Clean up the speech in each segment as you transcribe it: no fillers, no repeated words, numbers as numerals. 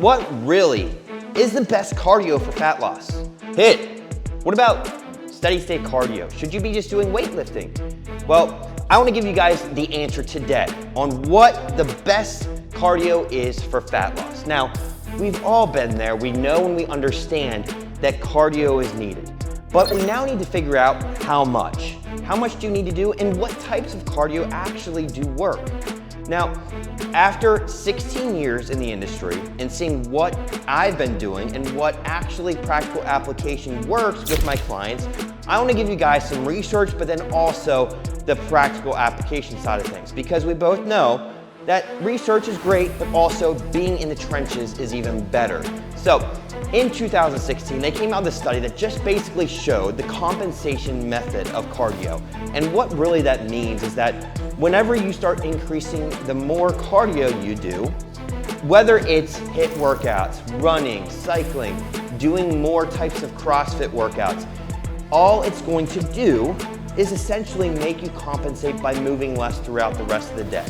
what really is the best cardio for fat loss? HIIT. What about steady state cardio? Should you be just doing weightlifting? Well, I want to give you guys the answer today on what the best cardio is for fat loss. Now, we've all been there. We know and we understand that cardio is needed. But we now need to figure out how much. How much do you need to do and what types of cardio actually do work? Now, after 16 years in the industry and seeing what I've been doing and what actually practical application works with my clients, I want to give you guys some research, but then also the practical application side of things, because we both know that research is great, but also being in the trenches is even better. So in 2016, they came out with a study that just basically showed the compensation method of cardio. And what really that means is that whenever you start increasing the more cardio you do, whether it's HIIT workouts, running, cycling, doing more types of CrossFit workouts, all it's going to do is essentially make you compensate by moving less throughout the rest of the day.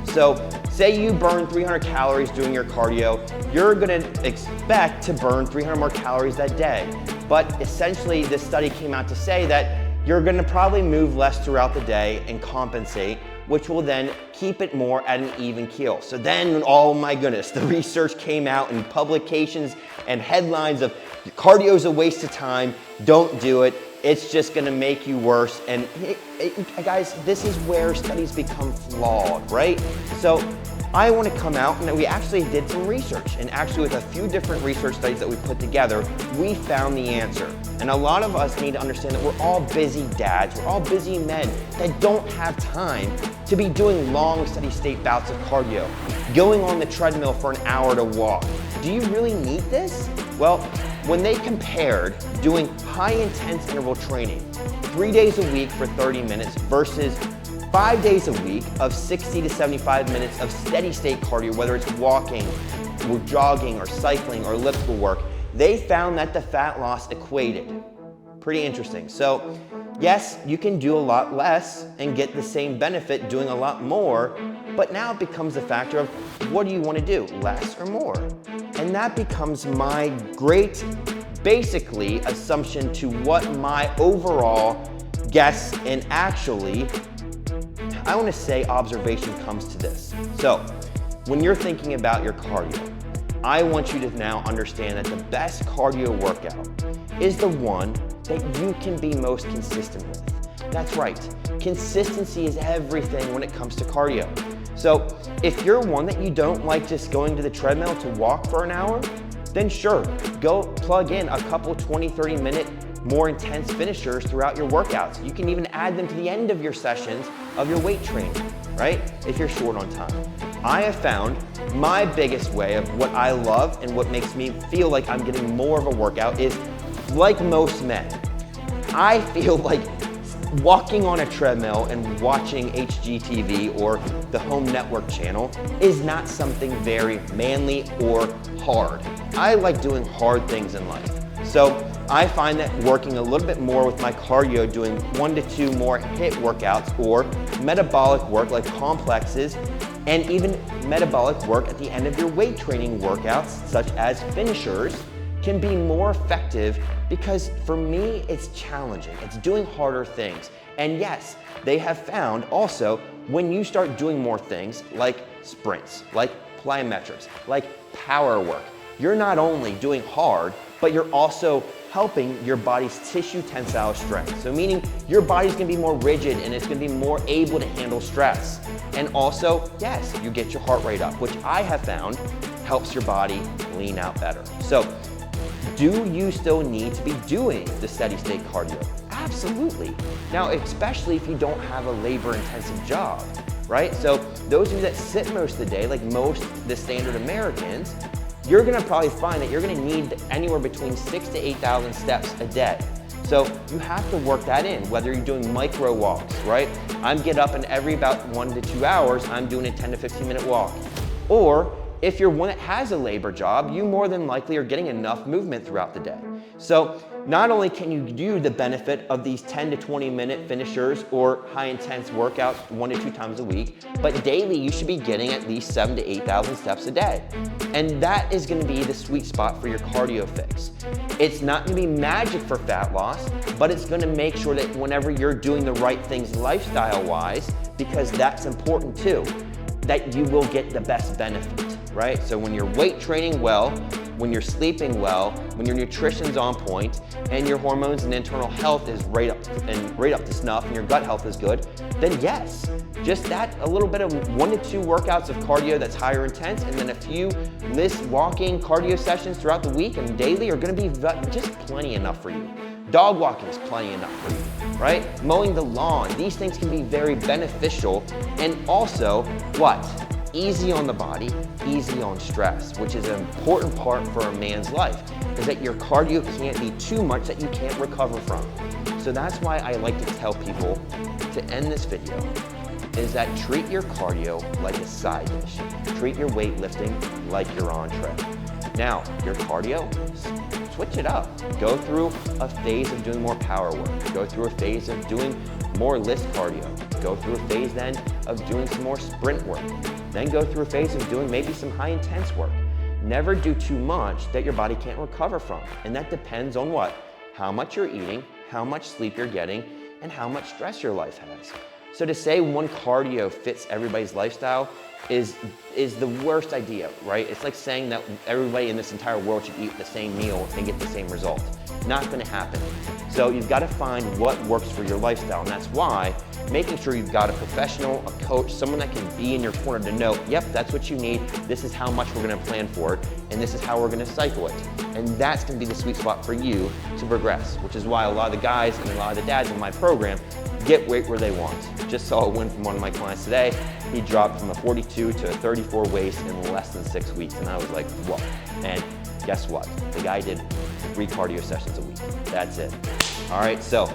So say you burn 300 calories doing your cardio, you're gonna expect to burn 300 more calories that day. But essentially this study came out to say that you're gonna probably move less throughout the day and compensate, which will then keep it more at an even keel. So then, oh my goodness, the research came out in publications and headlines of cardio's a waste of time, don't do it, it's just gonna make you worse. And guys, this is where studies become flawed, right? So I wanna come out, and we actually did some research, and actually with a few different research studies that we put together, we found the answer. And a lot of us need to understand that we're all busy dads, we're all busy men that don't have time to be doing long steady state bouts of cardio, going on the treadmill for an hour to walk. Do you really need this? Well, when they compared doing high intense interval training 3 days a week for 30 minutes versus 5 days a week of 60 to 75 minutes of steady state cardio, whether it's walking or jogging or cycling or elliptical work, they found that the fat loss equated. Pretty interesting. So yes, you can do a lot less and get the same benefit doing a lot more, but now it becomes a factor of what do you want to do, less or more? And that becomes my great, basically, assumption to what my overall guess and actually, I want to say observation comes to this. So when you're thinking about your cardio, I want you to now understand that the best cardio workout is the one that you can be most consistent with. That's right, consistency is everything when it comes to cardio. So if you're one that you don't like just going to the treadmill to walk for an hour, then sure, go plug in a couple 20, 30 minute more intense finishers throughout your workouts. You can even add them to the end of your sessions of your weight training, right? If you're short on time. I have found my biggest way of what I love and what makes me feel like I'm getting more of a workout is, like most men, I feel like walking on a treadmill and watching HGTV or the Home Network channel is not something very manly or hard. I like doing hard things in life. So I find that working a little bit more with my cardio, doing 1 to 2 more HIIT workouts or metabolic work like complexes, and even metabolic work at the end of your weight training workouts, such as finishers, can be more effective, because for me, it's challenging. It's doing harder things. And yes, they have found also when you start doing more things like sprints, like plyometrics, like power work, you're not only doing hard, but you're also helping your body's tissue tensile strength. So meaning your body's gonna be more rigid and it's gonna be more able to handle stress. And also, yes, you get your heart rate up, which I have found helps your body lean out better. So do you still need to be doing the steady state cardio? Absolutely. Now, especially if you don't have a labor intensive job, right? So those of you that sit most of the day, like most the standard Americans, you're gonna probably find that you're gonna need anywhere between 6,000 to 8,000 steps a day. So you have to work that in, whether you're doing micro walks, right? I'm get up and every about 1 to 2 hours, I'm doing a 10 to 15 minute walk. Or if you're one that has a labor job, you more than likely are getting enough movement throughout the day. So not only can you do the benefit of these 10 to 20 minute finishers or high intense workouts 1 to 2 times a week, but daily you should be getting at least 7,000 to 8,000 steps a day. And that is gonna be the sweet spot for your cardio fix. It's not gonna be magic for fat loss, but it's gonna make sure that whenever you're doing the right things lifestyle-wise, because that's important too, that you will get the best benefit, right? So when you're weight training well, when you're sleeping well, when your nutrition's on point, and your hormones and internal health is right up to snuff, and your gut health is good, then yes, just that a little bit of 1 to 2 workouts of cardio that's higher intense, and then a few list walking cardio sessions throughout the week and daily are gonna be just plenty enough for you. Dog walking is plenty enough for you, right? Mowing the lawn, these things can be very beneficial, and also, what? Easy on the body, easy on stress, which is an important part for a man's life, is that your cardio can't be too much that you can't recover from. So that's why I like to tell people to end this video, is that treat your cardio like a side dish. Treat your weightlifting like your entree. Now, your cardio, switch it up. Go through a phase of doing more power work. Go through a phase of doing more list cardio. Go through a phase then of doing some more sprint work. Then go through a phase of doing maybe some high intense work. Never do too much that your body can't recover from. And that depends on what? How much you're eating, how much sleep you're getting, and how much stress your life has. So to say one cardio fits everybody's lifestyle is the worst idea, right? It's like saying that everybody in this entire world should eat the same meal and get the same result. Not gonna happen. So you've gotta find what works for your lifestyle, and that's why making sure you've got a professional, a coach, someone that can be in your corner to know, yep, that's what you need, this is how much we're gonna plan for it, and this is how we're gonna cycle it. And that's gonna be the sweet spot for you to progress, which is why a lot of the guys and a lot of the dads in my program get weight where they want. Just saw a win from one of my clients today. He dropped from a 42 to a 34 waist in less than 6 weeks, and I was like, whoa. And guess what? The guy did 3 cardio sessions a week. That's it. All right, so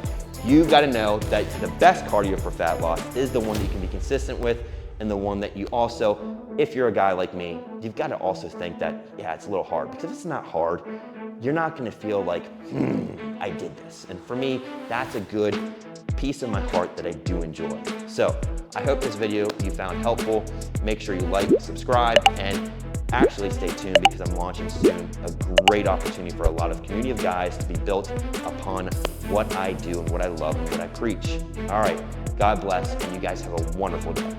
you've got to know that the best cardio for fat loss is the one that you can be consistent with, and the one that you also, if you're a guy like me, you've got to also think that, yeah, it's a little hard, because if it's not hard, you're not going to feel like, I did this. And for me, that's a good piece of my heart that I do enjoy. So I hope this video you found helpful. Make sure you like, subscribe, and actually stay tuned, because I'm launching soon a great opportunity for a lot of community of guys to be built upon what I do and what I love and what I preach. All right, God bless, and you guys have a wonderful day.